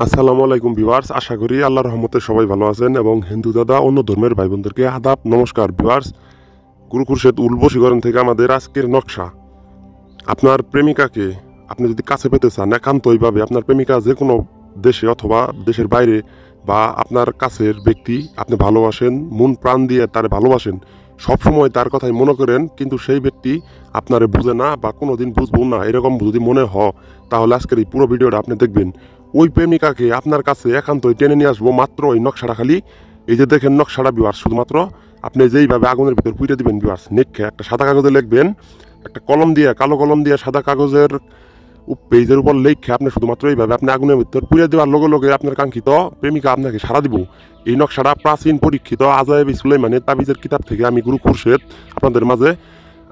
আসসালামু আলাইকুম ভিউয়ার্স, আশা করি আল্লাহর রহমতে সবাই ভালো আছেন এবং হিন্দু দাদা অন্য ধর্মের ভাই বোনদেরকে আদাব নমস্কার। ভিউয়ার্স, গুরু খুরশেদ উল বশীকরণ থেকে আমাদের আজকের নকশা। আপনার প্রেমিকাকে আপনি যদি কাছে পেতে চান একান্তইভাবে, আপনার প্রেমিকা যে কোনো দেশে অথবা দেশের বাইরে বা আপনার কাছের ব্যক্তি আপনি ভালোবাসেন, মন প্রাণ দিয়ে তারে ভালোবাসেন, সবসময় তার কথাই মনে করেন, কিন্তু সেই ব্যক্তি আপনারে বুঝে না বা কোনোদিন বুঝবো না, এরকম যদি মনে হয় তাহলে আজকের এই পুরো ভিডিওটা আপনি দেখবেন। ওই প্রেমিকাকে আপনার কাছে একান্তই টেনে নিয়ে আসবো মাত্র ওই নকশাটা খালি। এই যে দেখেন নকশাটা ভিউয়ার্স, শুধুমাত্র আপনি যেইভাবে আগুনের ভিতর পুঁতে দিবেন ভিউয়ার্স, নেখে একটা সাদা কাগজে লিখবেন, একটা কলম দিয়ে, কালো কলম দিয়ে সাদা কাগজের পেজের উপর লেখে আপনি শুধুমাত্র এইভাবে আপনি আগুনের ভিতর পুড়ে দেওয়ার লগে লগে আপনার কাঙ্ক্ষিত প্রেমিকা আপনাকে সারা দিব। এই নকশাটা প্রাচীন পরীক্ষিত আজায়েব সুলাইমানের তাবিজের কিতাব থেকে আমি গুরু খুরশেদ আপনাদের মাঝে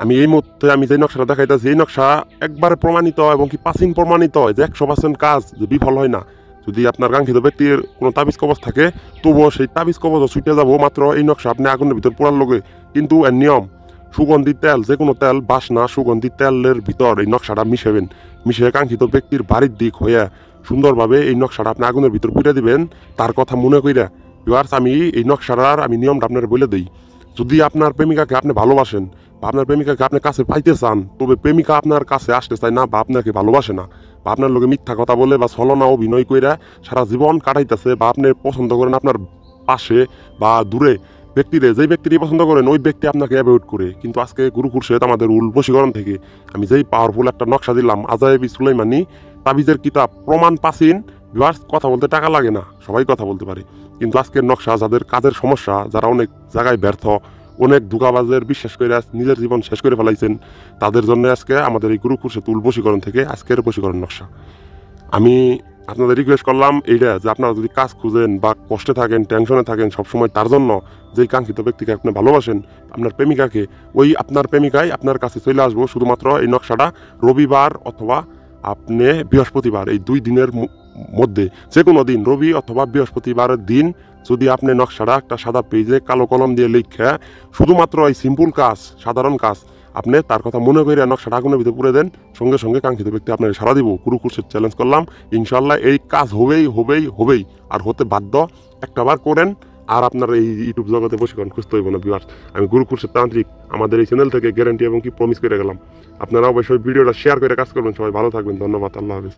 আমি এই মুহূর্তে আমি যে নকশাটা দেখাইতেছি, এই নকশা একবারে প্রমাণিত এবং কি প্রাচীন প্রমাণিত যে 100% কাজ যে বিফল হয় না। যদি আপনার কাঙ্ক্ষিত ব্যক্তির কোনো তাবিজ কবজ থাকে তবুও সেই তাবিজ কবজও ছুটে যাবো মাত্র এই নকশা আপনি আগুনের ভিতর পোড়ার লগে। কিন্তু এর নিয়ম, সুগন্ধি তেল, যে কোনো তেল, বাসনা সুগন্ধি তেলের ভিতর এই নকশাটা মিশাবেন। মিশিয়ে কাঙ্ক্ষিত ব্যক্তির বাড়ির দিক হইয়া সুন্দরভাবে এই নকশাটা আপনি আগুনের ভিতর পুঁতে দিবেন তার কথা মনে কইরা। ভিউয়ার্স, আমি এই নকশাটার আমি নিয়মটা আপনার বলে দিই। যদি আপনার প্রেমিকাকে আপনি ভালোবাসেন বা আপনার প্রেমিকাকে আপনি কাছে পাইতে চান, তবে প্রেমিকা আপনার কাছে আসতে চায় না বা আপনাকে ভালোবাসে না, বা আপনার লোকে মিথ্যা কথা বলে বা ছলনা অভিনয় কইরা সারা জীবন কাটাইতেছে, বা আপনি পছন্দ করেন আপনার পাশে বা দূরে ব্যক্তিরে, যেই ব্যক্তিটি পছন্দ করেন ওই ব্যক্তি আপনাকে অ্যাভয়েড করে। কিন্তু আজকে গুরু খুরশেদ আমাদের উল বশীকরণ থেকে আমি যেই পাওয়ারফুল একটা নকশা দিলাম, আজায়েবি সুলাইমানি তাবিজের কিতাব, প্রমাণ প্রাচীন। ভিউয়ার্স, কথা বলতে টাকা লাগে না, সবাই কথা বলতে পারে, কিন্তু আজকের নকশা যাদের কাজের সমস্যা, যারা অনেক জায়গায় ব্যর্থ, অনেক ধোঁকাবাজের বিশ্বাস করে নিজের জীবন শেষ করে ফেলাইছেন, তাদের জন্য আজকে আমাদের এই গুরু খুরশেদ উল বশীকরণ থেকে আজকের বশীকরণ নকশা। আমি আপনাদের রিকোয়েস্ট করলাম এইটা, যে আপনারা যদি কাজ খুঁজেন বা কষ্টে থাকেন, টেনশনে থাকেন সবসময়, তার জন্য যেই কাঙ্ক্ষিত ব্যক্তিকে আপনি ভালোবাসেন, আপনার প্রেমিকাকে, ওই আপনার প্রেমিকাই আপনার কাছে চলে আসবো শুধুমাত্র এই নকশাটা রবিবার অথবা আপনি বৃহস্পতিবার, এই 2 দিনের মধ্যে যে কোনো দিন, রবি অথবা বৃহস্পতিবারের দিন, যদি আপনি নকশাটা একটা সাদা পেজে কালো কলম দিয়ে লিখে শুধুমাত্র এই সিম্পল কাজ, সাধারণ কাজ আপনি তার কথা মনে করে নকশাটা আগুনের ভিতরে পুড়ে দেন, সঙ্গে সঙ্গে কাঙ্ক্ষিত ব্যক্তি আপনাকে সারা দিব। গুরু খুরশেদ চ্যালেঞ্জ করলাম, ইনশাল্লাহ এই কাজ হবেই হবেই হবেই, আর হতে বাধ্য। একটাবার করেন আর আপনার এই ইউটিউব জগতে বশীকরণ খুঁজতে হইব না। ভিউয়ার্স, আমি গুরু খুরশেদ তান্ত্রিক আমাদের এই চ্যানেল থেকে গ্যারান্টি এবং কি প্রমিস করে গেলাম। আপনারা অবশ্যই ভিডিওটা শেয়ার করে কাজ করবেন। সবাই ভালো থাকবেন, ধন্যবাদ, আল্লাহ হাফেজ।